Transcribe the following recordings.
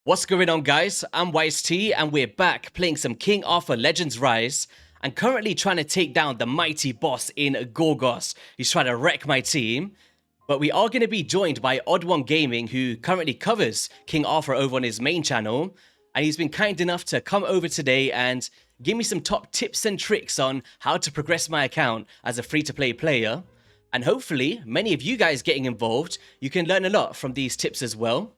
What's going on, guys? I'm Wise T, and we're back playing some King Arthur Legends Rise, and currently trying to take down the mighty boss in Gorgos. He's trying to wreck my team, but we are going to be joined by Odd One Gaming, who currently covers King Arthur over on his main channel, and he's been kind enough to come over today and give me some top tips and tricks on how to progress my account as a free-to-play player. And hopefully, many of you guys getting involved, you can learn a lot from these tips as well.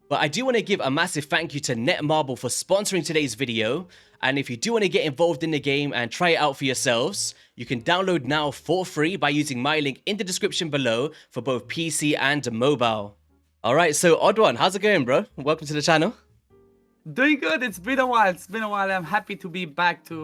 But I do want to give a massive thank you to Netmarble for sponsoring today's video. And if you do want to get involved in the game and try it out for yourselves, you can download now for free by using my link in the description below for both PC and mobile. Alright, so Odd One, how's it going, bro? Welcome to the channel. Doing good. It's been a while. I'm happy to be back to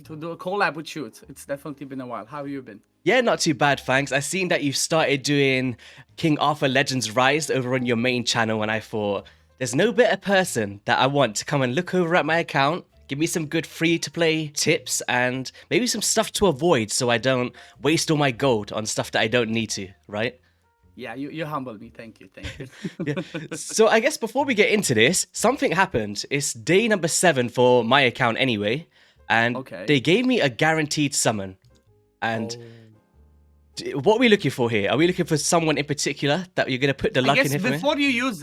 do a collab with you. It's definitely been a while. How have you been? Yeah, not too bad, thanks. I've seen that you've started doing King Arthur Legends Rise over on your main channel, and I thought, there's no better person that I want to come and look over at my account, give me some good free-to-play tips, and maybe some stuff to avoid so I don't waste all my gold on stuff that I don't need to, right? Yeah, you humbled me. Thank you. Yeah. So I guess before we get into this, something happened. It's day number 7 for my account anyway, and they gave me a guaranteed summon. And what are we looking for here? Are we looking for someone in particular that you're going to put the luck in here for me? Before you use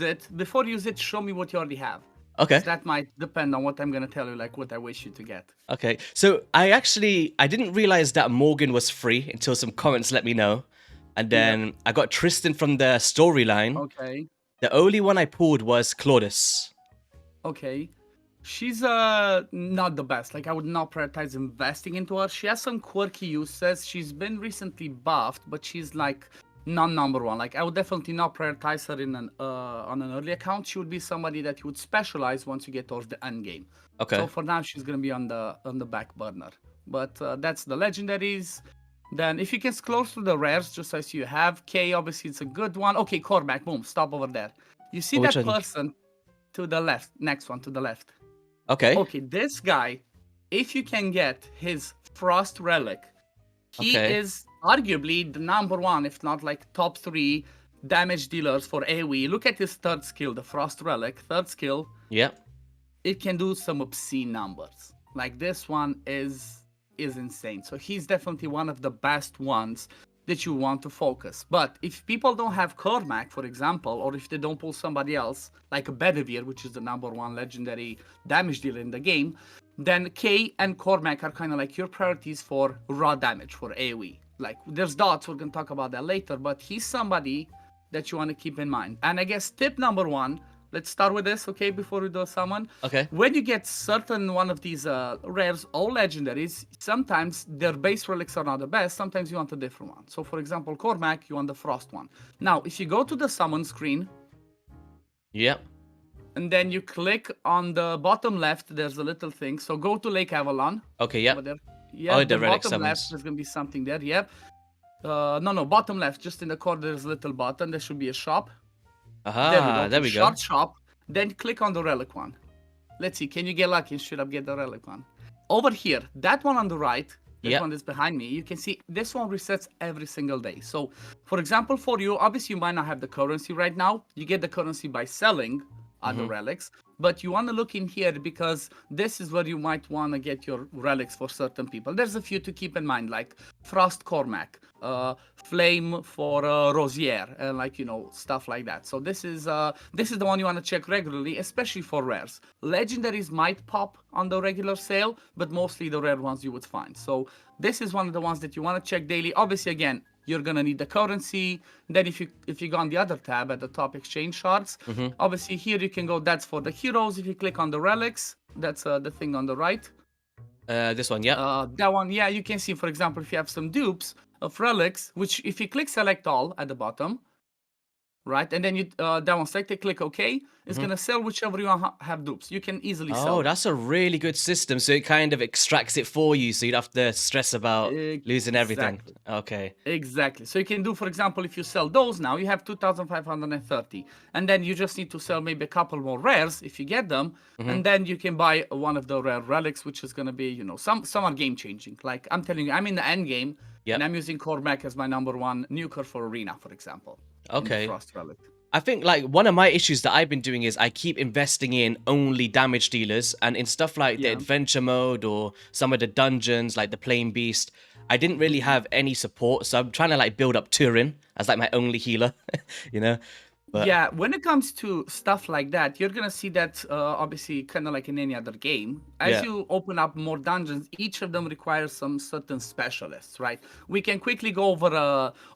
it, show me what you already have. Okay. That might depend on what I'm going to tell you, like what I wish you to get. Okay. So I didn't realize that Morgan was free until some comments let me know. And then I got Tristan from the storyline. Okay. The only one I pulled was Claudius. Okay. She's not the best. Like, I would not prioritize investing into her. She has some quirky uses. She's been recently buffed, but she's like not number one. Like, I would definitely not prioritize her in on an early account. She would be somebody that you would specialize once you get towards the end game. Okay. So for now, she's gonna be on the back burner. But that's the legendaries. Then if you can scroll through the rares, just as you have, K, obviously it's a good one. Okay, Cormac, boom, stop over there. You see that person to the left, next one to the left. Okay. Okay, this guy, if you can get his Frost Relic, he is arguably the number one, if not like top 3 damage dealers for AoE. Look at his third skill, the Frost Relic, third skill. Yep. It can do some obscene numbers. Like this one is insane. So he's definitely one of the best ones that you want to focus. But if people don't have Cormac, for example, or if they don't pull somebody else, like a Bedivere, which is the number 1 legendary damage dealer in the game, then K and Cormac are kind of like your priorities for raw damage, for AoE. Like, there's dots, we're going to talk about that later, but he's somebody that you want to keep in mind. And I guess tip number 1, let's start with this, okay, before we do a summon. Okay. When you get certain one of these rares or legendaries, sometimes their base relics are not the best. Sometimes you want a different one. So, for example, Cormac, you want the Frost one. Now, if you go to the summon screen, and then you click on the bottom left, there's a little thing. So go to Lake Avalon. Okay, yeah. Over there. Yeah, the Relic bottom summons. left, there's going to be something there. Yep. No, bottom left, just in the corner, there's a little button. There should be a shop. Aha, there we go. Short shop, then click on the Relic one. Let's see, can you get lucky and straight up get the Relic one? Over here, that one on the right, that one that's behind me, you can see this one resets every single day. So, for example, for you, obviously you might not have the currency right now. You get the currency by selling other relics, but you want to look in here because this is where you might want to get your relics for certain people. There's a few to keep in mind, like Frost Cormac, Flame for Rosier, and like, you know, stuff like that. So this is the one you want to check regularly, especially for rares. Legendaries might pop on the regular sale, but mostly the rare ones you would find. So this is one of the ones that you want to check daily. Obviously, again, you're gonna need the currency. Then if you go on the other tab at the top, exchange shards, obviously here you can go, that's for the heroes. If you click on the relics, that's the thing on the right. This one, yeah. That one, yeah, you can see, for example, if you have some dupes of relics, which if you click select all at the bottom, right, and then you that one selected, click OK, it's gonna sell whichever you have dupes. You can easily sell. Oh, that's a really good system. So it kind of extracts it for you, so you don't have to stress about losing everything. Okay. Exactly. So you can do, for example, if you sell those now, you have 2,530, and then you just need to sell maybe a couple more rares if you get them, and then you can buy one of the rare relics, which is gonna be, you know, some are game changing. Like I'm telling you, I'm in the end game, and I'm using Cormac as my number 1 nuker for Arena, for example. Okay. Frost Relic. I think like one of my issues that I've been doing is I keep investing in only damage dealers, and in stuff like the Yeah. adventure mode or some of the dungeons like the Plain Beast, I didn't really have any support, so I'm trying to like build up Turin as like my only healer, you know. But Yeah, when it comes to stuff like that, you're gonna see that obviously kind of like in any other game. As yeah, you open up more dungeons, each of them requires some certain specialists, right? We can quickly go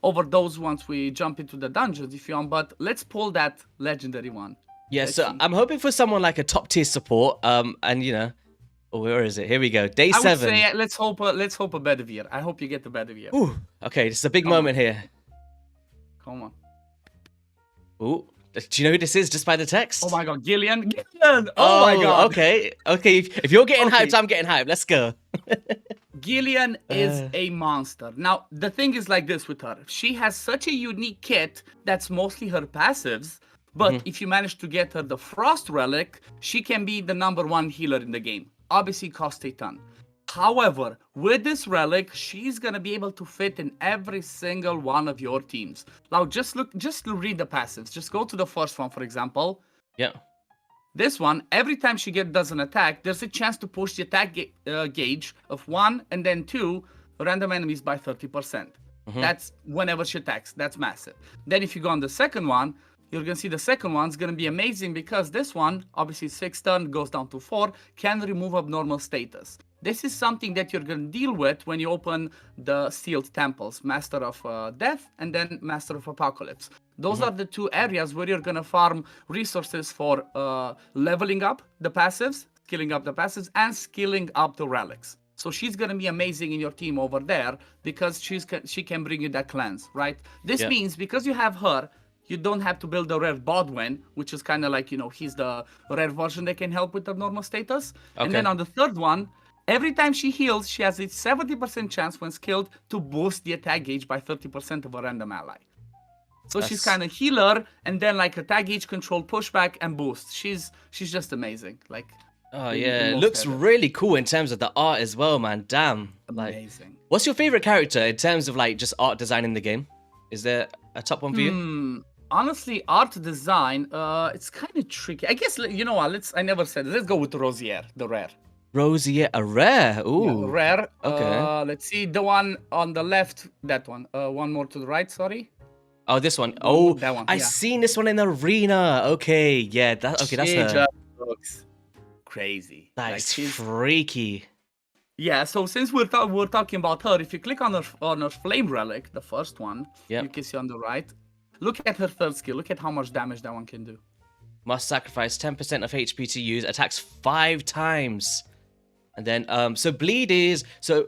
over those once we jump into the dungeons if you want, but let's pull that legendary one. yeah. Let's So see. I'm hoping for someone like a top tier support. And you know, oh, where is it? Here we go. Day I would 7. say let's hope a Bedivere. I hope you get the Bedivere. Ooh, okay, this is a big Come on. moment here. Come on. Ooh, do you know who this is just by the text? Oh my god, Gillian! Gillian! Oh my god! Okay, okay. If you're getting Okay. hyped, I'm getting hyped. Let's go. Gillian is a monster. Now, the thing is like this with her. She has such a unique kit that's mostly her passives, but if you manage to get her the Frost Relic, she can be the #1 healer in the game. Obviously, costs a ton. However, with this relic, she's gonna be able to fit in every single one of your teams. Now, just read the passives. Just go to the first one, for example. Yeah. This one, every time she does an attack, there's a chance to push the attack gauge of 1 and then 2 random enemies by 30%. That's whenever she attacks. That's massive. Then if you go on the second one, you're going to see the second one's going to be amazing because this one, obviously 6 turn, goes down to 4, can remove abnormal status. This is something that you're going to deal with when you open the sealed temples, Master of Death and then Master of Apocalypse. Those are the 2 areas where you're going to farm resources for leveling up the passives, skilling up the passives, and skilling up the relics. So she's going to be amazing in your team over there because she can bring you that cleanse, right? This means because you have her, you don't have to build a rare Bodwin, which is kind of like, you know, he's the rare version that can help with abnormal status. And then on the third one, every time she heals, she has a 70% chance when skilled to boost the attack gauge by 30% of a random ally. So she's kind of healer, and then like attack gauge, control, pushback, and boost. She's just amazing. Like, Oh yeah, it looks really cool in terms of the art as well, man. Damn. Like, amazing. what's your favorite character in terms of like just art design in the game? Is there a top one for you? Honestly, art design, it's kind of tricky. I guess, you know what, I never said it. Let's go with Rosier, the rare. Rosier, a rare. Ooh. Yeah, rare. Okay. Let's see, the one on the left, that one. One more to the right, sorry. Oh, this one. Oh, that one, I've yeah. seen this one in the arena. Okay, yeah. That's She her. just looks crazy. That's she's freaky. Yeah, so since we're talking about her, if you click on her flame relic, the first one, you can see on the right. Look at her third skill. Look at how much damage that one can do. Must sacrifice 10% of HP to use. Attacks 5 times. And then, so bleed is so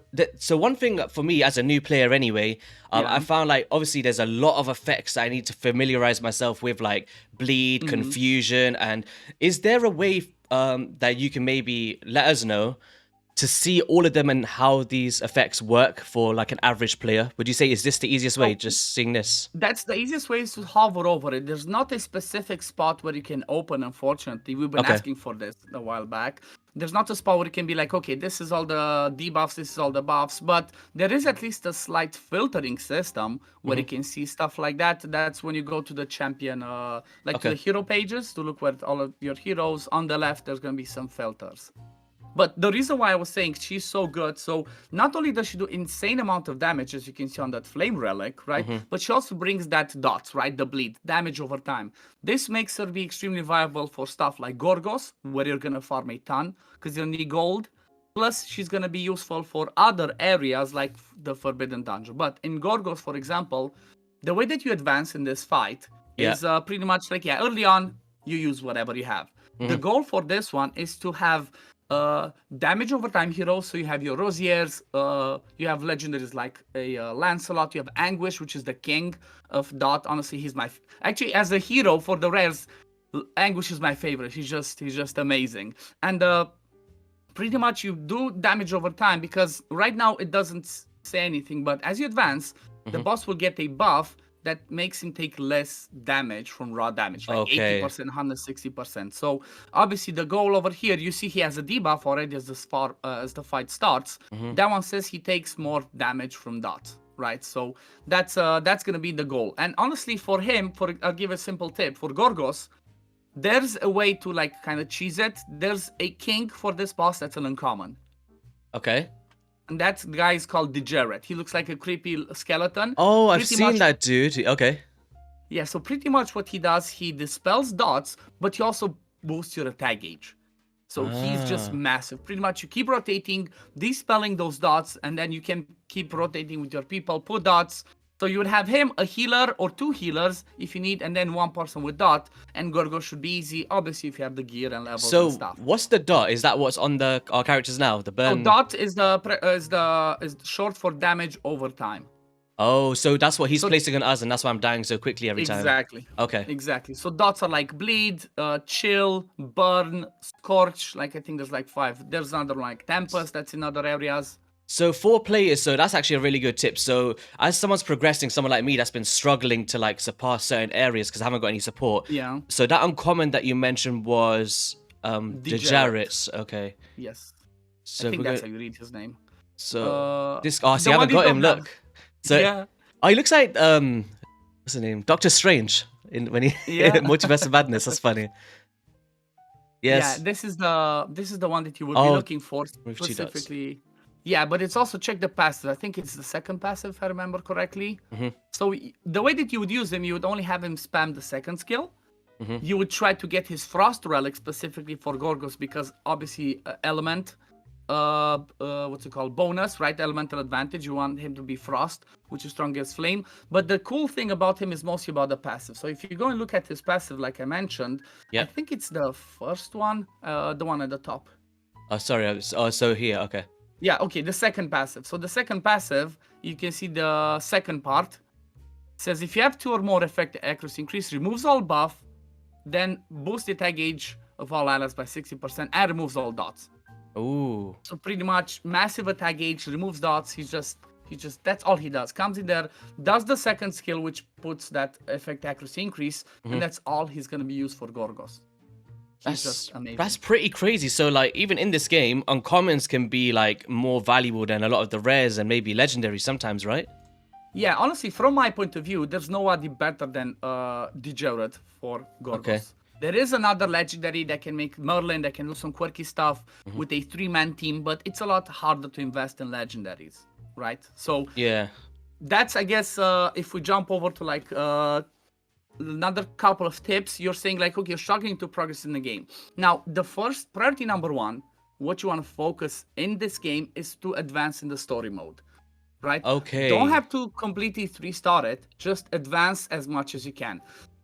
one thing for me as a new player anyway, I found like obviously there's a lot of effects I need to familiarize myself with, like bleed, confusion, and is there a way that you can maybe let us know to see all of them and how these effects work for like an average player? Would you say is this the easiest way, just seeing this? That's the easiest way is to hover over it. There's not a specific spot where you can open, unfortunately. We've been asking for this a while back. There's not a spot where you can be like, okay, this is all the debuffs, this is all the buffs, but there is at least a slight filtering system where you can see stuff like that. That's when you go to the champion, to the hero pages to look at all of your heroes. On the left, there's going to be some filters. But the reason why I was saying she's so good, so not only does she do insane amount of damage, as you can see on that flame relic, right? But she also brings that dots, right? The bleed, damage over time. This makes her be extremely viable for stuff like Gorgos, where you're going to farm a ton, because you'll need gold. Plus, she's going to be useful for other areas like the Forbidden Dungeon. But in Gorgos, for example, the way that you advance in this fight is pretty much like, early on, you use whatever you have. The goal for this one is to have damage over time heroes. So you have your Rosiers, you have legendaries like a Lancelot, you have Anguish, which is the king of dot. Honestly, he's actually as a hero for the rares, Anguish is my favorite. He's just amazing. And pretty much you do damage over time because right now it doesn't say anything, but as you advance, the boss will get a buff that makes him take less damage from raw damage, like 80%, 160%. So obviously the goal over here, you see he has a debuff already as the fight starts. That one says he takes more damage from dots, right? So that's gonna be the goal. And honestly, for him, I'll give a simple tip for Gorgos. There's a way to like kind of cheese it. There's a king for this boss that's an uncommon. Okay. And that guy is called Degenerate. He looks like a creepy skeleton. Oh, I've Pretty seen much- that dude. Okay. Yeah, so pretty much what he does, he dispels dots, but he also boosts your attack gauge. So he's just massive. Pretty much you keep rotating, dispelling those dots, and then you can keep rotating with your people, put dots. So you would have him, a healer or 2 healers if you need, and then 1 person with dot. And Gorgos should be easy, obviously, if you have the gear and levels So and stuff. what's the dot? Is that what's on our characters now? The burn. So dot is is short for damage over time. Oh, so that's what he's placing on us, and that's why I'm dying so quickly every time. Exactly. Okay. Exactly. So dots are like bleed, chill, burn, scorch. Like I think there's like 5. There's another like tempest that's in other areas. So 4 players, so that's actually a really good tip. So as someone's progressing, someone like me that's been struggling to like surpass certain areas because I haven't got any support. Yeah. So that uncommon that you mentioned was Degenerate. Okay. Yes. So I think we're that's going. how you read his name. So see, I the haven't one you got him. don't have. Look. So Yeah. oh, he looks like what's his name? Doctor Strange when he Yeah. Multiverse of Madness. That's funny. Yes. Yeah, this is the one that you would be Oh, looking for with 2 dots. specifically. Yeah, but it's also check the passive. I think it's the second passive, if I remember correctly. So the way that you would use him, you would only have him spam the second skill. You would try to get his Frost Relic specifically for Gorgos because obviously element, what's it called? Bonus, right? Elemental advantage. You want him to be Frost, which is strong as Flame. But the cool thing about him is mostly about the passive. So if you go and look at his passive, like I mentioned, I think it's the first one, the one at the top. Oh, sorry. So here. Okay. Yeah, okay, the second passive. So the second passive, you can see the second part. It says if you have 2 or more effective accuracy increase, removes all buff, then boosts the attack gauge of all allies by 60% and removes all dots. Ooh. So pretty much massive attack gauge, removes dots. He just that's all he does. Comes in there, does the second skill, which puts that effect accuracy increase, and that's all he's gonna be used for Gorgos. He's just amazing. That's pretty crazy. So like even in this game, uncommons can be like more valuable than a lot of the rares and maybe legendaries sometimes, right? Yeah, honestly, from my point of view, there's nobody better than Degenerate for Gorgos. Okay. There is another legendary that can make Merlin, that can do some quirky stuff with a 3-man team, but it's a lot harder to invest in legendaries, right? So Yeah. that's, I guess, if we jump over to like another couple of tips, you're saying like, okay, you're struggling to progress in the game. Now, the first priority number 1, what you want to focus in this game is to advance in the story mode, right? Okay. Don't have to completely restart it, just advance as much as you can.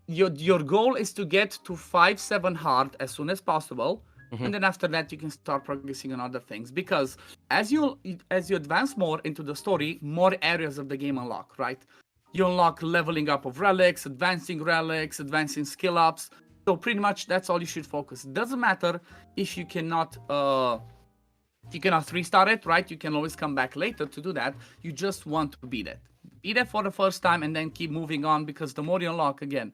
Your goal is to get to 5-7 hard as soon as possible, and then after that you can start progressing on other things, because as you advance more into the story, more areas of the game unlock, right? You unlock leveling up of relics, advancing skill ups. So pretty much that's all you should focus. It doesn't matter if you cannot restart it, right? You can always come back later to do that. You just want to beat it. Beat it for the first time and then keep moving on, because the more you unlock, the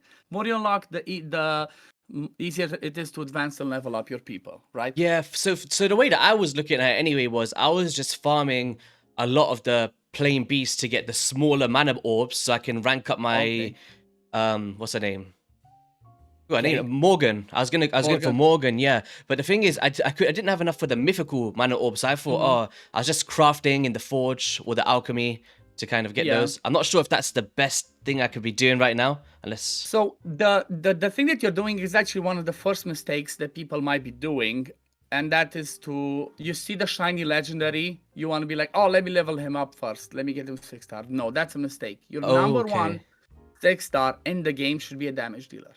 easier it is to advance and level up your people, right? Yeah. So the way that I was looking at it anyway was I was just farming a lot of the plain beasts to get the smaller mana orbs so I can rank up my what's her name? Morgan. I was going for Morgan, yeah. But the thing is, I didn't have enough for the mythical mana orbs. So I thought, I was just crafting in the forge or the alchemy to kind of get those. I'm not sure if that's the best thing I could be doing right now, unless. So the thing that you're doing is actually one of the first mistakes that people might be doing, and that is you see the shiny legendary, you want to be like, oh, let me level him up first. Let me get him 6-star. No, that's a mistake. Your number 1 6-star in the game should be a damage dealer.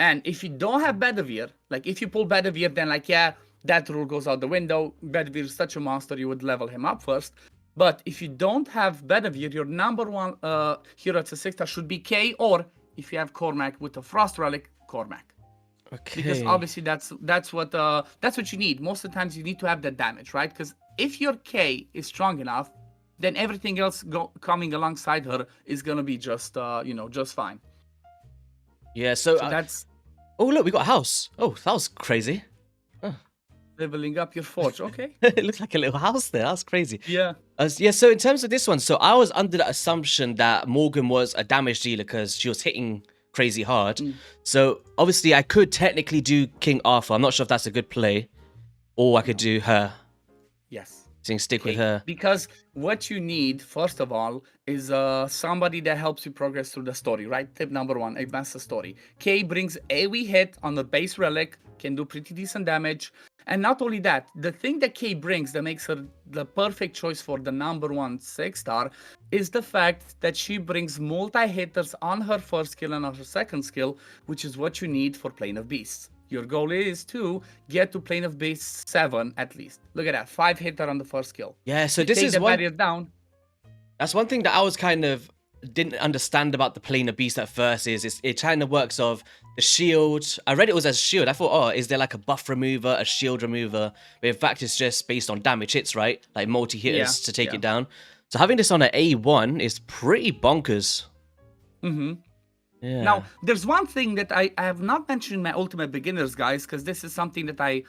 And if you don't have Bedivere, like if you pull Bedivere, then like, yeah, that rule goes out the window. Bedivere is such a monster, you would level him up first. But if you don't have Bedivere, your number 1 hero that's a 6-star should be K, or if you have Cormac with a Frost Relic, Cormac. Okay. Because obviously that's what you need. Most of the times you need to have that damage, right? Because if your K is strong enough, then everything else coming alongside her is gonna be just just fine. Yeah. So that's. Oh look, we got a house. Oh, that was crazy. Leveling up your forge. Okay. It looks like a little house there. That's crazy. Yeah. Yeah, so in terms of this one, so I was under the assumption that Morgan was a damage dealer because she was hitting crazy hard. So obviously I could technically do King Arthur. I'm not sure if that's a good play. Or I could do her. Yes. Stick with her. Because what you need, first of all, is somebody that helps you progress through the story, right? Tip number 1, advance the story. Kay brings AoE hit on the base relic, can do pretty decent damage. And not only that, the thing that Kay brings that makes her the perfect choice for the number 1 6-star is the fact that she brings multi-hitters on her first skill and on her second skill, which is what you need for Plane of Beasts. Your goal is to get to Plane of Beasts 7 at least. Look at that, 5-hitter on the first skill. Yeah, so this Take is the one. barrier down. That's one thing that I was kind of didn't understand about the Plane of Beast at first. Is it kind of works of the shield. I read it was as shield. I thought, oh, is there like a buff remover, a shield remover? But in fact, it's just based on damage hits, right? Like multi-hitters to take it down. So having this on an A1 is pretty bonkers. Mm-hmm. Yeah. Now, there's one thing that I have not mentioned in my Ultimate Beginners, guys, because this is something that I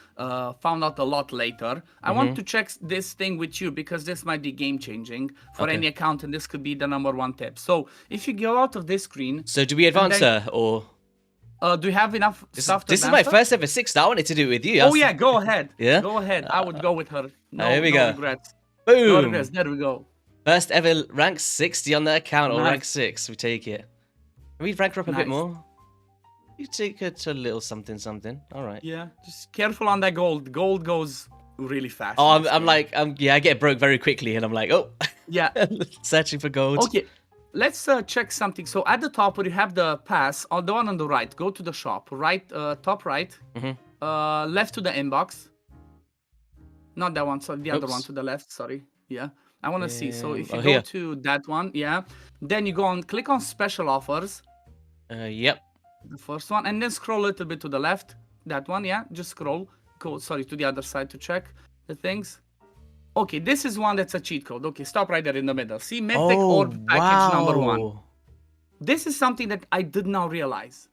found out a lot later. I want to check this thing with you because this might be game-changing for any account, and this could be the number 1 tip. So, if you go out of this screen... So, do we advance her, or...? Do you have enough stuff to This is my first ever 6-star. I wanted to do it with you. Oh, yeah, go ahead. Yeah? Go ahead. I would go with her. No, here we go. Regrets. Boom. No regrets. There we go. First ever rank 60 on the account, or rank 6. We take it. Can we rank her up a bit more? You take it to a little something. All right. Yeah, just careful on that gold. Gold goes really fast. Oh, I get broke very quickly, and I'm like, oh. Yeah. Searching for gold. Okay, let's check something. So at the top where you have the pass, on the one on the right, go to the shop. Right, top right. Left to the inbox. Not that one, so the other one to the left, sorry. Yeah. I want to see. So if you go to that one, then you go on, click on special offers. Yep. The first one, and then scroll a little bit to the left. That one, just scroll. Go, sorry, to the other side to check the things. Okay, this is one that's a cheat code. Okay, stop right there in the middle. See, Mythic Orb package number 1. This is something that I did not realize.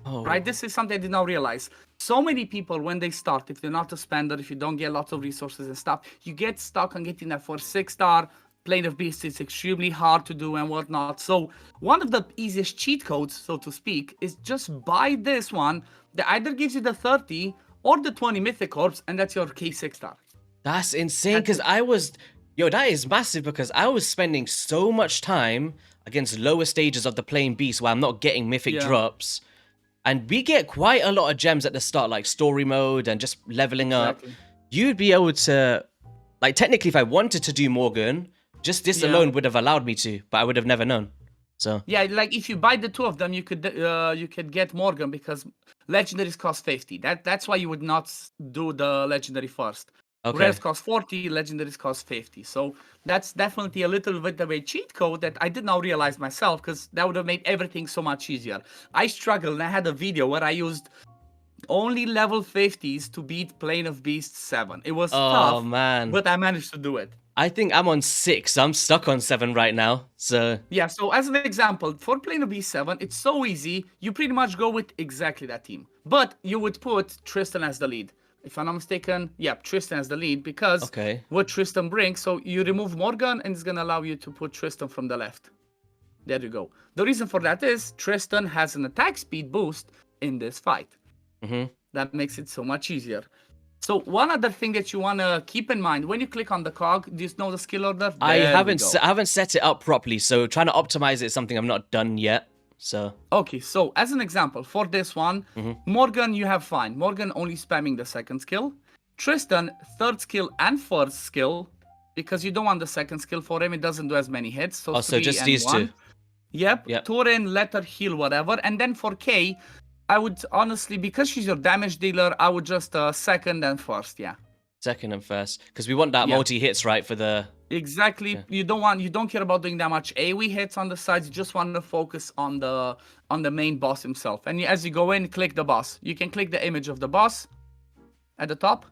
Right, this is something I did not realize. So many people, when they start, if they're not a spender, if you don't get lots of resources and stuff, you get stuck on getting that for 6-star. Plane of Beasts is extremely hard to do and whatnot. So one of the easiest cheat codes, so to speak, is just buy this one that either gives you the 30 or the 20 Mythic Orbs, and that's your K6-star. That's insane, because that is massive, because I was spending so much time against lower stages of the Plane Beast where I'm not getting Mythic drops. And we get quite a lot of gems at the start, like story mode and just leveling up. You'd be able to, like, technically, if I wanted to do Morgan, just this alone would have allowed me to, but I would have never known. So yeah, like if you buy the 2 of them, you could get Morgan because legendaries cost 50. That's why you would not do the legendary first. Rares cost 40, legendaries cost 50. So that's definitely a little bit of a cheat code that I did not realize myself, because that would have made everything so much easier. I struggled, and I had a video where I used only level 50s to beat Plane of Beasts 7. It was tough, man. But I managed to do it. I think I'm on 6. I'm stuck on 7 right now. So yeah, so as an example, for Plane of Beasts 7, it's so easy. You pretty much go with exactly that team. But you would put Tristan as the lead. If I'm not mistaken, Tristan as the lead, because what Tristan brings, so you remove Morgan and it's going to allow you to put Tristan from the left. There you go. The reason for that is Tristan has an attack speed boost in this fight. That makes it so much easier. So one other thing that you want to keep in mind, when you click on the cog, do you know the skill order? I haven't set it up properly, so trying to optimize it is something I've not done yet. So okay, so as an example, for this one, Morgan, you have fine. Morgan only spamming the second skill. Tristan, third skill and first skill, because you don't want the second skill for him. It doesn't do as many hits. So, so just these 2. Yep. Turin, let her heal, whatever. And then for Kay, I would honestly, because she's your damage dealer, I would just second and first, Second and first, because we want that multi-hits, right, for the... Exactly. You don't care about doing that much AoE hits on the sides. You just want to focus on the main boss himself. And as you go in, click the boss. You can click the image of the boss at the top.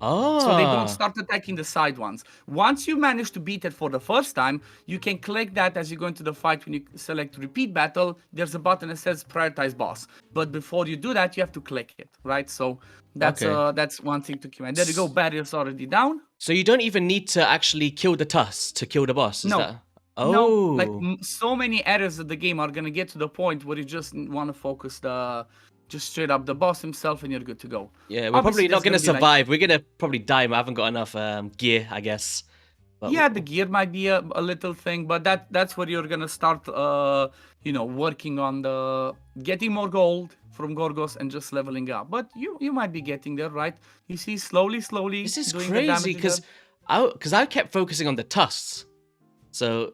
So they don't Oh. start attacking the side ones. Once you manage to beat it for the first time, you can click that as you go into the fight. When you select repeat battle, there's a button that says prioritize boss. But before you do that, you have to click it, right? So that's Okay. that's one thing to keep in mind. There you go, barrier's already down. So you don't even need to actually kill the tusk to kill the boss, is No, that? no, like Oh. so many areas of the game are gonna get to the point where you just want to focus just straight up the boss himself, and you're good to go. Yeah, we're Obviously, probably not there's gonna gonna be like, survive. We're gonna probably die. I haven't got enough gear, I guess. But yeah, the gear might be a little thing, but that's where you're gonna start, working on the getting more gold from Gorgos and just leveling up. But you might be getting there, right? You see, slowly this is doing the crazy damage. because I kept focusing on the tusks. So,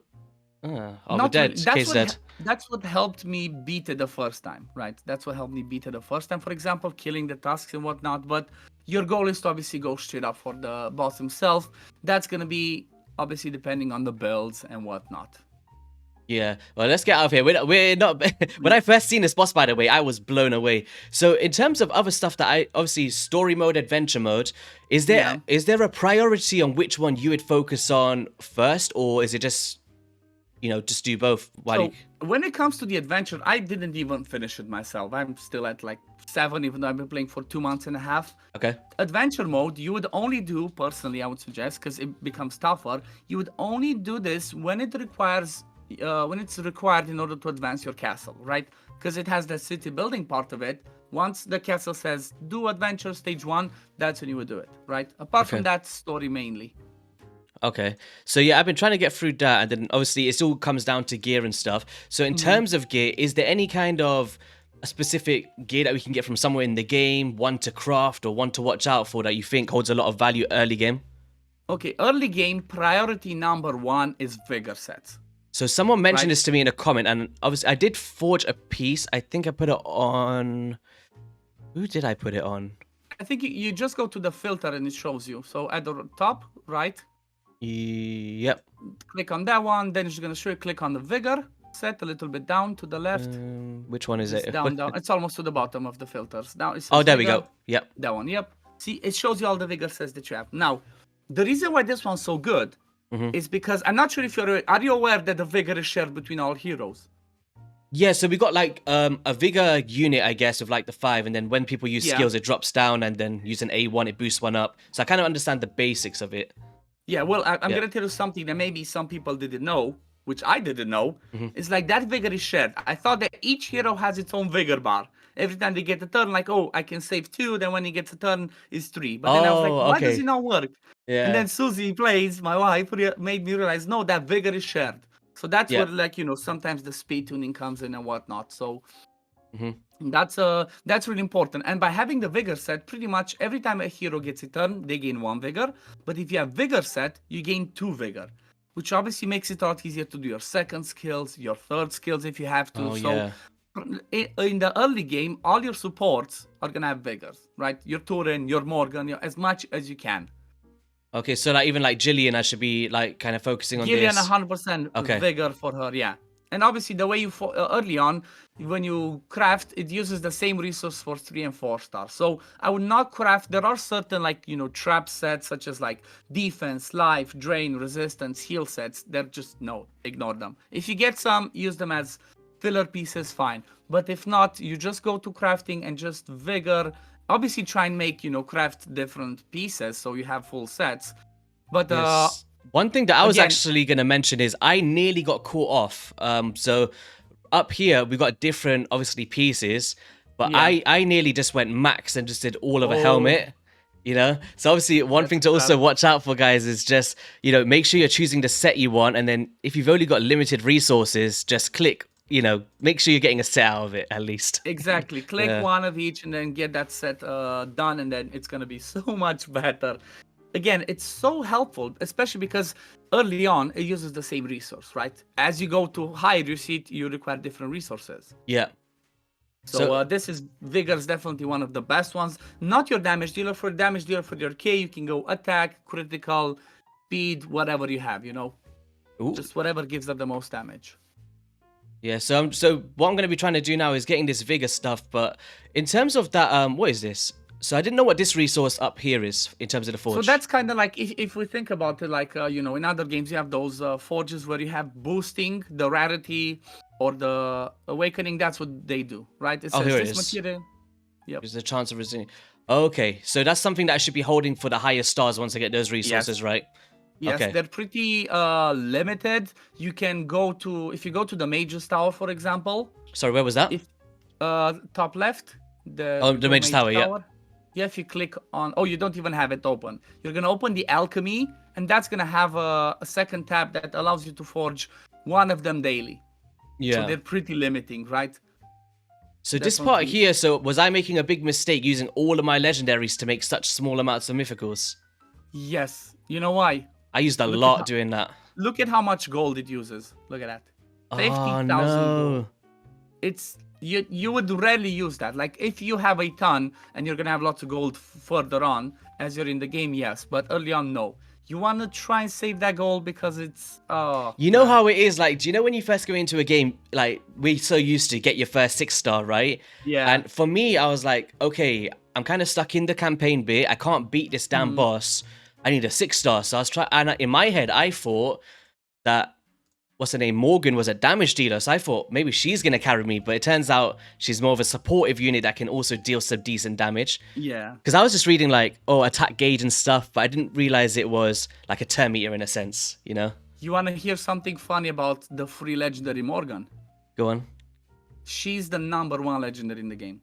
oh, we're Not really. dead. Kay's dead. That's what helped me beat it the first time, right? That's what helped me beat it the first time. For example, killing the tasks and whatnot. But your goal is to obviously go straight up for the boss himself. That's gonna be obviously depending on the builds and whatnot. Yeah, well, let's get out of here. We're not. When I first seen this boss, by the way, I was blown away. So, in terms of other stuff that obviously story mode, adventure mode, is there a priority on which one you would focus on first, or is it just, just do both? So when it comes to the adventure, I didn't even finish it myself. I'm still at like 7, even though I've been playing for 2 months and a half. Okay. Adventure mode, you would only do, personally, I would suggest, because it becomes tougher. You would only do this when it requires. When it's required in order to advance your castle, right? Because it has the city building part of it. Once the castle says do adventure stage 1, that's when you would do it, right? Apart from that, story mainly. Okay, so yeah, I've been trying to get through that, and then obviously it all comes down to gear and stuff. So in terms of gear, is there any kind of a specific gear that we can get from somewhere in the game, one to craft or one to watch out for that you think holds a lot of value early game? Okay, early game, priority number 1 is vigor sets. So someone mentioned this to me in a comment, and obviously I did forge a piece. I think I put it on... Who did I put it on? I think you just go to the filter and it shows you. So at the top, right? Yep. Click on that one, then it's going to show you, click on the vigor set a little bit down to the left. Which one is it? Down. It's almost to the bottom of the filters. Now it says oh, there vigor. we go. Yep. That one, yep. See, it shows you all the vigor sets that you have. Now, the reason why this one's so good is because I'm not sure if are you aware that the vigor is shared between all heroes? Yeah, so we got like a vigor unit, I guess, of like the 5, and then when people use skills, it drops down, and then using A1, it boosts one up. So I kind of understand the basics of it. Yeah, well, I'm gonna tell you something that maybe some people didn't know, which I didn't know. It's like that vigor is shared. I thought that each hero has its own vigor bar. Every time they get a turn, like, oh, I can save 2, then when he gets a turn, it's 3. But then I was like, why does it not work? Yeah. And then Susie plays, my wife, made me realize, no, that vigor is shared. So that's where, like, sometimes the speed tuning comes in and whatnot. So that's really important. And by having the vigor set, pretty much every time a hero gets a turn, they gain 1 vigor. But if you have vigor set, you gain 2 vigor, which obviously makes it a lot easier to do your second skills, your third skills if you have to. In the early game, all your supports are gonna have vigors, right? Your Turin, your Morgan, as much as you can. Okay, so like even like Jillian, I should be like kind of focusing on Jillian, this. 100% vigor for her, yeah. And obviously the way you early on, when you craft, it uses the same resource for 3 and 4 stars. So I would not craft. There are certain trap sets such as like defense, life, drain, resistance, heal sets. They're just ignore them. If you get some, use them as filler pieces, fine. But if not, you just go to crafting and just vigor. Obviously try and make craft different pieces so you have full sets. But one thing that I was actually going to mention is I nearly got caught off. So up here, we got different, obviously, pieces. But I nearly just went max and just did all of a helmet. So obviously one thing to also watch out for, guys, is just, make sure you're choosing the set you want. And then if you've only got limited resources, just click, make sure you're getting a set out of it at least. Exactly. Click one of each and then get that set done. And then it's going to be so much better. Again, it's so helpful, especially because early on, it uses the same resource, right? As you go to higher, you require different resources. Yeah. So this is Vigor is definitely one of the best ones. Not your damage dealer. For damage dealer, for your K, you can go attack, critical, speed, whatever you have, Ooh. Just whatever gives up the most damage. Yeah, so what I'm going to be trying to do now is getting this Vigor stuff, but in terms of that, what is this? So I didn't know what this resource up here is in terms of the forge. So that's kind of like, if we think about it, like, in other games, you have those forges where you have boosting the rarity or the awakening. That's what they do, right? It says here it this is. material. Yep. There's a chance of resisting. Okay, so that's something that I should be holding for the higher stars once I get those resources, right? Yes, Okay. they're pretty limited. You can go to, if you go to the Mage's Tower, for example. Sorry, where was that? If top left, the Mage's Tower, yeah. Yeah, if you click on, you don't even have it open. You're gonna open the alchemy, and that's gonna have a second tab that allows you to forge one of them daily. Yeah. So they're pretty limiting, right? So this part here, so was I making a big mistake using all of my legendaries to make such small amounts of mythicals? Yes. You know why? I used a lot doing that. Look at how much gold it uses. Look at that. 50,000 no. gold. It's you would rarely use that. Like if you have a ton and you're gonna have lots of gold further on as you're in the game, yes. But early on, no. You want to try and save that gold because it's you know how it is, like, do you know when you first go into a game, like, we're so used to get your first 6-star, right? Yeah. And for me, I was like, okay, I'm kind of stuck in the campaign bit. I can't beat this damn boss. I need a 6-star. So I was trying, and in my head, I thought that, what's her name, Morgan was a damage dealer. So I thought maybe she's going to carry me, but it turns out she's more of a supportive unit that can also deal some decent damage. Yeah. Because I was just reading like, attack gauge and stuff, but I didn't realize it was like a turn meter in a sense, you know? You want to hear something funny about the free legendary Morgan? Go on. She's the #1 legendary in the game.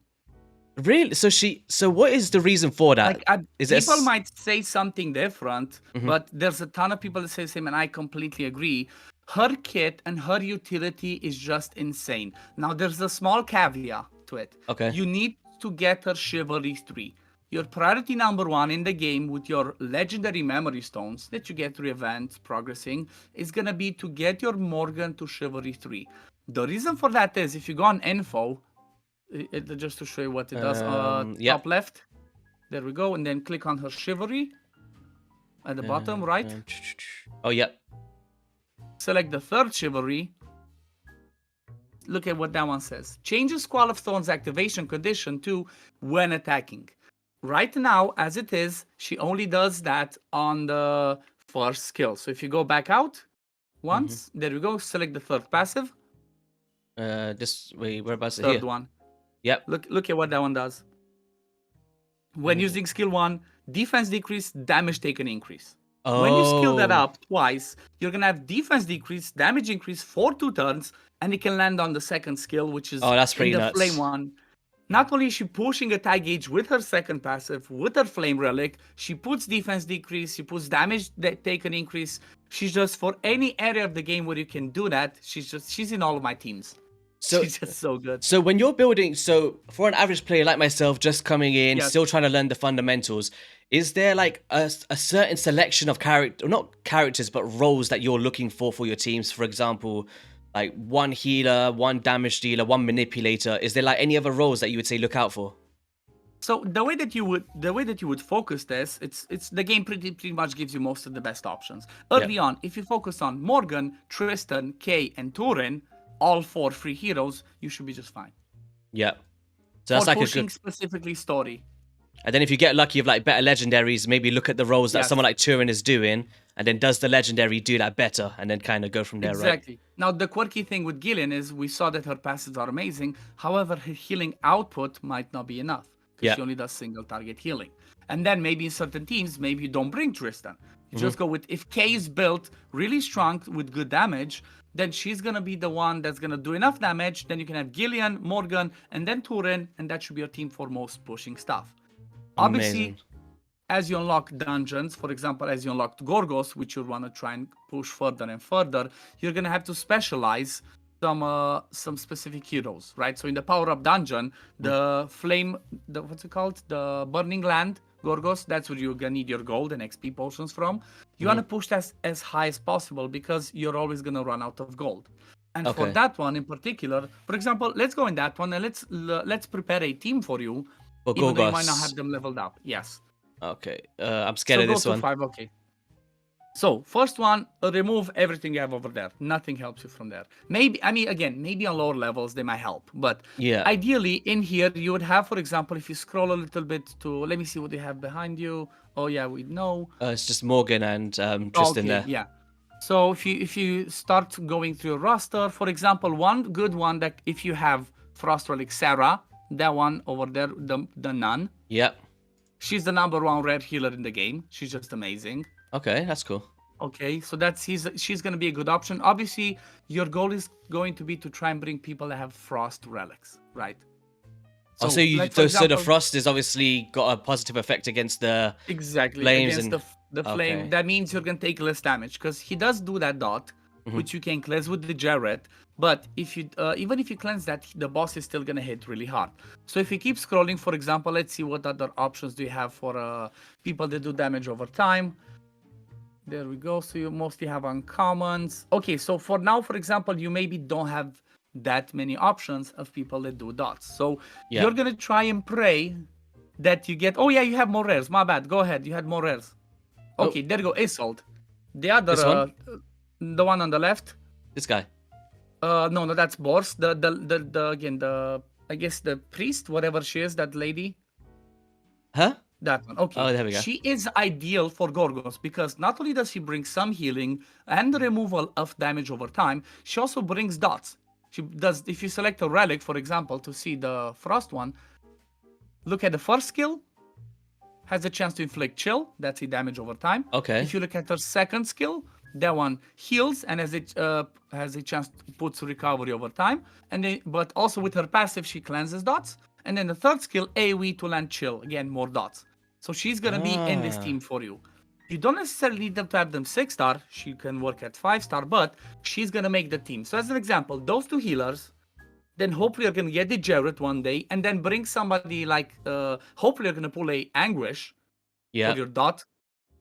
Really? So what is the reason for that? Like, people might say something different, but there's a ton of people that say the same, and I completely agree. Her kit and her utility is just insane. Now, there's a small caveat to it. Okay. You need to get her Chivalry 3. Your priority #1 in the game with your legendary memory stones that you get through events progressing is going to be to get your Morgan to Chivalry 3. The reason for that is if you go on info, just to show you what it does, top left, there we go, and then click on her Chivalry at the bottom right. Oh, yep. Select the third Chivalry. Look at what that one says. Changes Squall of Thorns activation condition to when attacking. Right now, as it is, she only does that on the first skill. So if you go back out once, there we go, select the third passive. Whereabouts third here? one. Yep. Look at what that one does. When using skill 1, defense decrease, damage taken increase. Oh. When you skill that up twice, you're gonna have defense decrease, damage increase for 2 turns, and it can land on the second skill, which is that's pretty in the nuts. flame one. Not only is she pushing attack gauge with her second passive, with her flame relic, she puts defense decrease, she puts damage taken increase. She's just, for any area of the game where you can do that, she's in all of my teams. So she's just so good. So when you're building, so for an average player like myself, just coming in, Yes. still trying to learn the fundamentals, is there like a certain selection of not characters, but roles that you're looking for your teams? For example, like one healer, one damage dealer, one manipulator. Is there like any other roles that you would say look out for? So the way that you would focus this, it's the game pretty much gives you most of the best options. Early on, if you focus on Morgan, Tristan, Kay, and Turin, all 4 free heroes, you should be just fine. Yeah. So that's for like pushing a good. Specifically story. And then if you get lucky with like better legendaries, maybe look at the roles that someone like Turin is doing, and then does the legendary do that better, and then kind of go from there, Exactly. right? Now, the quirky thing with Gillian is we saw that her passives are amazing. However, her healing output might not be enough because she only does single target healing. And then maybe in certain teams, maybe you don't bring Tristan. You just go with, if Kay is built really strong with good damage, then she's going to be the one that's going to do enough damage. Then you can have Gillian, Morgan, and then Turin, and that should be your team for most pushing stuff. Obviously, Amazing. as you unlock dungeons, for example, as you unlock Gorgos, which you want to try and push further and further, you're going to have to specialize some specific heroes, right? So in the power-up dungeon, the flame, what's it called? The Burning Land, Gorgos, that's where you're going to need your gold and XP potions from. You want to push that as high as possible because you're always going to run out of gold. And for that one in particular, for example, let's go in that one and let's prepare a team for you. For Even though you Gorgos. might not have them leveled up. Yes. Okay. I'm scared of this go one. to 5, okay. So first one, remove everything you have over there. Nothing helps you from there. Maybe, I mean, again, maybe on lower levels they might help, but Yeah. ideally in here you would have, for example, if you scroll a little bit to, let me see what they have behind you. Oh yeah, we know. It's just Morgan and Tristan Okay, there. yeah. So if you start going through your roster, for example, one good one that if you have Frost Relic Sarah, that one over there, the nun, Yep. she's the #1 rare healer in the game. She's just amazing. Okay, that's cool. Okay, so she's gonna be a good option. Obviously, your goal is going to be to try and bring people that have Frost relics, right? So, so the frost is obviously got a positive effect against the exactly flames against and the flame. okay. That means you're gonna take less damage because he does do that dot, which you can cleanse with the Jarret. But if you even if you cleanse that, the boss is still gonna hit really hard. So if you keep scrolling, for example, let's see what other options do you have for people that do damage over time. There we go. So you mostly have uncommons. Okay, so for now, for example, you maybe don't have that many options of people that do dots. So you're gonna try and pray that you get. Oh yeah, you have more rares. My bad. Go ahead. You had more rares. Okay, there you go. Isolde. The other, This one? the one on the left. This guy. No, that's Bors. The again the I guess the priest, whatever she is, that lady. Huh? That one. Okay. Oh, there we go. She is ideal for Gorgos because not only does she bring some healing and the removal of damage over time, she also brings dots. She does, if you select a relic, for example, to see the frost one, look at the first skill, has a chance to inflict chill, that's the damage over time. Okay. If you look at her second skill, that one heals and has a chance to put recovery over time. And then, but also with her passive, she cleanses dots. And then the third skill, AoE to land chill. Again, more dots. So she's going to be in this team for you. You don't necessarily need them to have them 6-star. She can work at 5-star, but she's going to make the team. So as an example, those two healers, then hopefully you're going to get the Jarret one day, and then bring somebody like, hopefully you're going to pull a Anguish for your dot.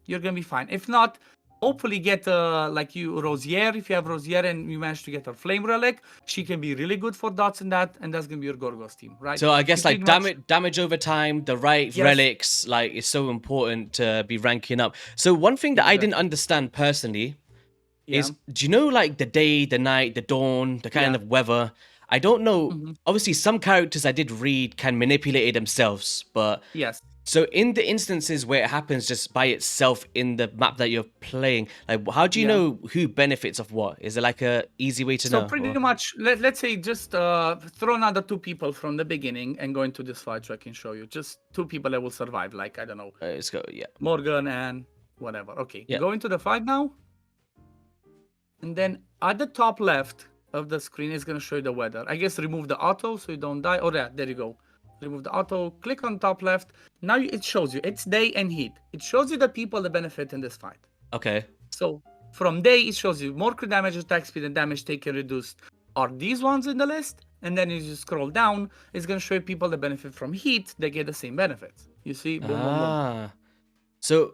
You're going to be fine. If not, hopefully get like you Rosier. If you have Rosier and you manage to get her Flame Relic, she can be really good for dots and that's gonna be your Gorgos team, right? So I guess like damage over time, the right relics, like it's so important to be ranking up. So one thing that I didn't understand personally is, do you know like the day, the night, the dawn, the kind of weather? I don't know. Obviously, some characters I did read can manipulate it themselves, but so in the instances where it happens just by itself in the map that you're playing, like how do you know who benefits of what? Is there like a easy way to know? So pretty much, let's say just throw another 2 people from the beginning and go into this fight so I can show you. Just 2 people that will survive, like, I don't know. Let's go, Morgan and whatever. Okay, go into the fight now. And then at the top left of the screen is going to show you the weather. I guess remove the auto so you don't die. Oh, there you go. Remove the auto, click on top left. Now it shows you, it's day and heat. It shows you the people that benefit in this fight. Okay. So from day, it shows you more crit damage, attack speed, and damage taken reduced are these ones in the list. And then as you scroll down, it's going to show you people that benefit from heat, they get the same benefits. You see? Boom, boom, boom. So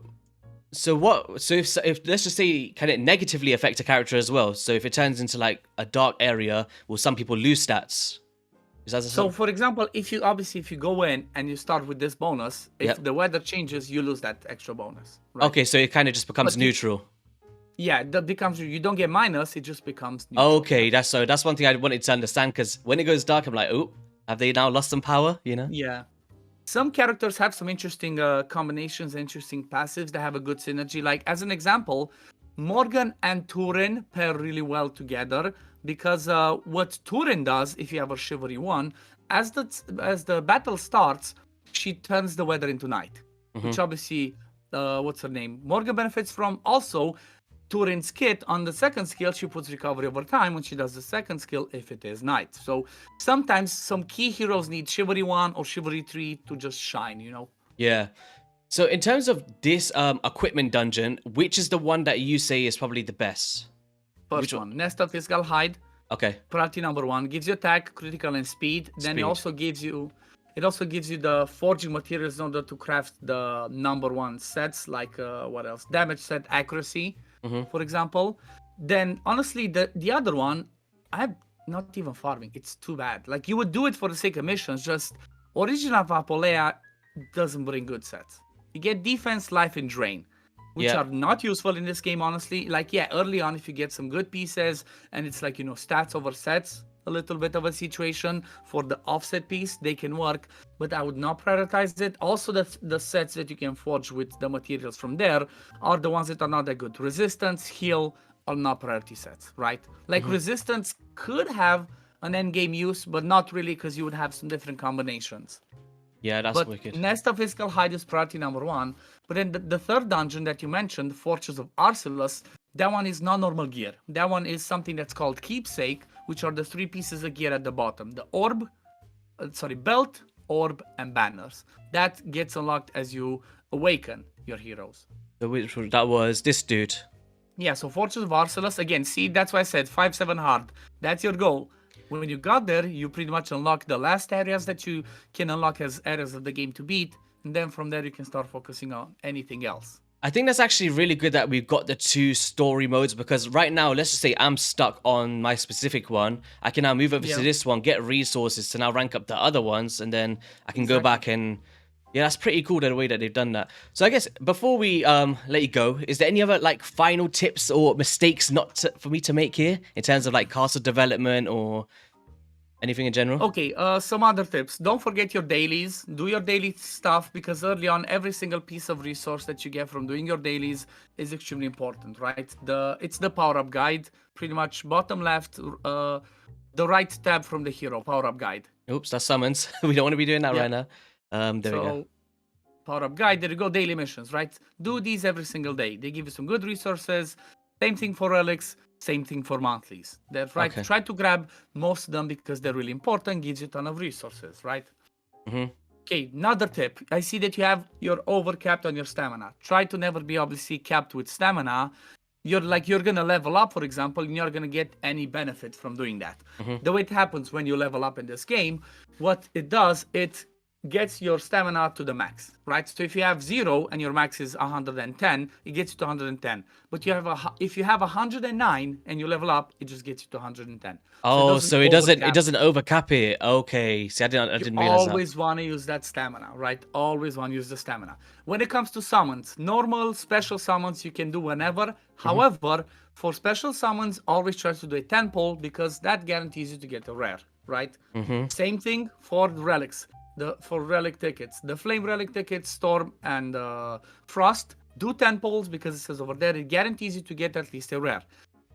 if let's just say, can it negatively affect a character as well? So if it turns into like a dark area, will some people lose stats? So for example, if you go in and you start with this bonus, if the weather changes, you lose that extra bonus. Right? Okay, so it kind of just becomes neutral. That becomes, you don't get minus, it just becomes neutral. Okay, that's one thing I wanted to understand, because when it goes dark, I'm like, oh, have they now lost some power? You know? Yeah. Some characters have some interesting combinations, interesting passives that have a good synergy. Like as an example, Morgan and Turin pair really well together. Because what Turin does, if you have a Chivalry 1, as the battle starts, she turns the weather into night. Which obviously, what's her name? Morgan benefits from. Also, Turin's kit, on the second skill, she puts recovery over time when she does the second skill if it is night. So sometimes some key heroes need Chivalry 1 or Chivalry 3 to just shine, you know? Yeah. So in terms of this equipment dungeon, which is the one that you say is probably the best? First one, Nest of Physical Hide. Okay. Priority #1 gives you attack, critical, and speed. Then it also gives you the forging materials in order to craft the #1 sets, like what else? Damage set, accuracy, for example. Then honestly, the other one, I'm not even farming. It's too bad. Like you would do it for the sake of missions. Just Origin of Apolea doesn't bring good sets. You get defense, life, and drain. which are not useful in this game, honestly. Like, yeah, early on, if you get some good pieces and it's like, stats over sets, a little bit of a situation for the offset piece, they can work, but I would not prioritize it. Also, the sets that you can forge with the materials from there are the ones that are not that good. Resistance, heal are not priority sets, right? Like resistance could have an end game use, but not really, because you would have some different combinations. Yeah, that's wicked. Nest of Physical Hide is priority number 1. But then the third dungeon that you mentioned, Fortress of Arcelus, that one is not normal gear. That one is something that's called Keepsake, which are the 3 pieces of gear at the bottom. The belt, orb, and banners. That gets unlocked as you awaken your heroes. That was this dude. Yeah, so Fortress of Arcelus, again, see, that's why I said 5-7 hard. That's your goal. When you got there, you pretty much unlock the last areas that you can unlock as areas of the game to beat. And then from there, you can start focusing on anything else. I think that's actually really good that we've got the 2 story modes, because right now, let's just say I'm stuck on my specific one. I can now move over to this one, get resources to now rank up the other ones, and then I can go back and... Yeah, that's pretty cool the way that they've done that. So I guess before we let you go, is there any other like final tips or mistakes for me to make here in terms of like castle development or anything in general? Okay, some other tips. Don't forget your dailies. Do your daily stuff, because early on, every single piece of resource that you get from doing your dailies is extremely important, right? It's the power-up guide, pretty much bottom left, the right tab from the hero, power-up guide. Oops, that's summons. We don't want to be doing that right now. There we go. Power-up guide, there you go, daily missions, right? Do these every single day. They give you some good resources. Same thing for relics. Same thing for monthlies. That's right. Okay. Try to grab most of them because they're really important. Gives you a ton of resources, right? Okay, another tip. I see that you're overcapped on your stamina. Try to never be obviously capped with stamina. You're gonna level up, for example, and you're gonna get any benefit from doing that. The way it happens when you level up in this game, what it does, it gets your stamina to the max, right? So if you have 0 and your max is 110, it gets you to 110. But if you have 109 and you level up, it just gets you to 110. Oh, so it doesn't overcap it. Okay, see, I didn't realize that. You always want to use that stamina, right? Always want to use the stamina. When it comes to summons, normal, special summons you can do whenever. However, for special summons, always try to do a 10 pull, because that guarantees you to get a rare, right? Same thing for relics. For relic tickets, the flame relic tickets, storm and frost, do 10 pulls, because it says over there it guarantees you to get at least a rare.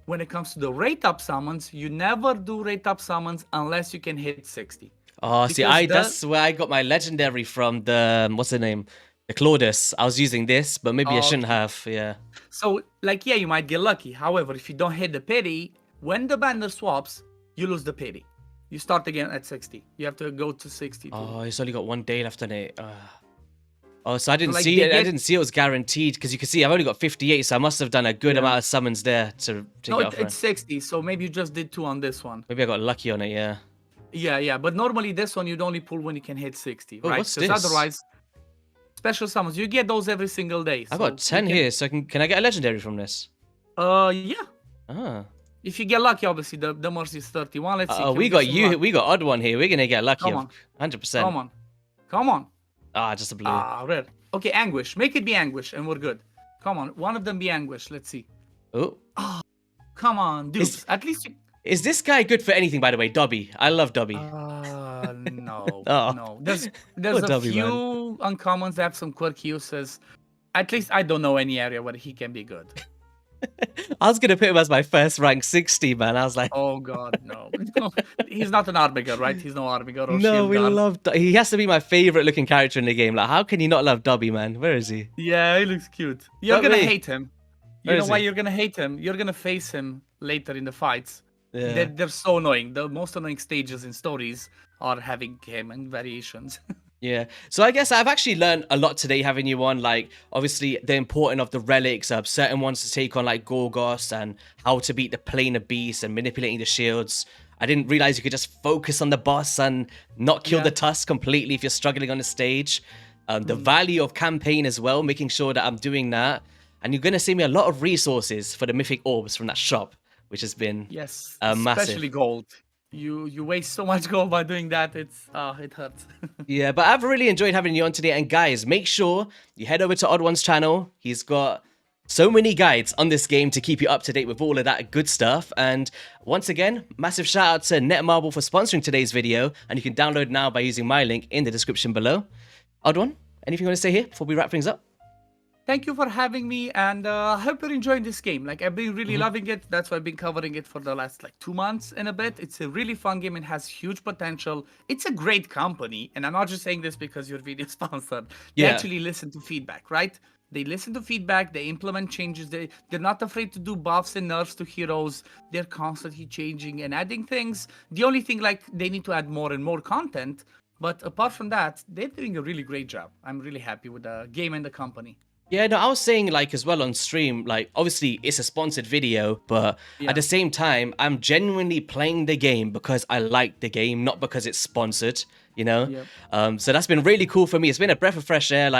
When it comes to the rate up summons, you never do rate up summons unless you can hit 60. Oh, see, that's where I got my legendary from. The what's the name? The Claudus. I was using this, but maybe I shouldn't have. Yeah. So you might get lucky. However, if you don't hit the pity, when the banner swaps, you lose the pity. You start again at 60. You have to go to 60. Oh, it's only got 1 day left on it. Oh, so I didn't see it. I didn't see it was guaranteed, because you can see I've only got 58, so I must have done a good amount of summons there to get off. It's 60, so maybe you just did 2 on this one. Maybe I got lucky on it, yeah. Yeah, but normally this one you'd only pull when you can hit 60, right? What's this? Otherwise, special summons, you get those every single day. I got 10 here, so can I get a legendary from this? Yeah. Ah. If you get lucky, obviously, the mercy is 31. Let's see. We got odd one here. We're gonna get lucky. Come on. 100%. Come on. Just a blue. Red. Okay, Anguish. Make it be Anguish, and we're good. Come on, one of them be Anguish. Let's see. Oh, come on, dude. At least you... Is this guy good for anything, by the way? Dobby. I love Dobby. No. Oh. No. There's a Dobby, few uncommons that have some quirky uses. At least I don't know any area where he can be good. I was gonna put him as my first rank 60, man. I was like, oh god, no. He's not an Armiger, right? He's no Armiger or no, we love. He has to be my favorite looking character in the game. Like, how can you not love Dobby, man? Where is he? Yeah, he looks cute. You're gonna hate him. You know why you're gonna hate him? You're gonna face him later in the fights. Yeah. They're so annoying. The most annoying stages in stories are having him and variations. Yeah, so I guess I've actually learned a lot today having you on, like, obviously the importance of the relics, certain ones to take on, like Gorgos, and how to beat the planar beasts and manipulating the shields. I didn't realize you could just focus on the boss and not kill the tusk completely if you're struggling on the stage. The value of campaign as well, making sure that I'm doing that. And you're going to see me a lot of resources for the mythic orbs from that shop, which has been massive. Especially gold. You waste so much gold by doing that. It hurts. Yeah, but I've really enjoyed having you on today. And guys, make sure you head over to Odd One's channel. He's got So many guides on this game to keep you up to date with all of that good stuff. And once again, massive shout out to Netmarble for sponsoring today's video. And you can download now by using my link in the description below. Odd1, anything you want to say here before we wrap things up? Thank you for having me, and I hope you're enjoying this game. Like, I've been really loving it. That's why I've been covering it for the last, 2 months and a bit. It's a really fun game and has huge potential. It's a great company, and I'm not just saying this because your video is sponsored. They actually listen to feedback, right? They listen to feedback, they implement changes, they're not afraid to do buffs and nerfs to heroes. They're constantly changing and adding things. The only thing, they need to add more and more content. But apart from that, they're doing a really great job. I'm really happy with the game and the company. Yeah, no, I was saying as well on stream, obviously it's a sponsored video, but at the same time, I'm genuinely playing the game because I like the game, not because it's sponsored, you know? Yep. So that's been really cool for me. It's been a breath of fresh air,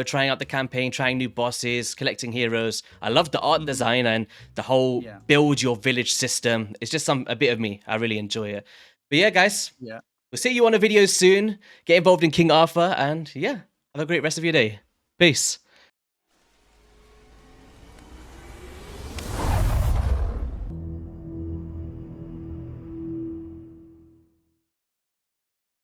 trying out the campaign, trying new bosses, collecting heroes. I love the art design and the whole build your village system. It's just a bit of me. I really enjoy it. But yeah, guys, we'll see you on a video soon. Get involved in King Arthur and yeah, have a great rest of your day. Peace.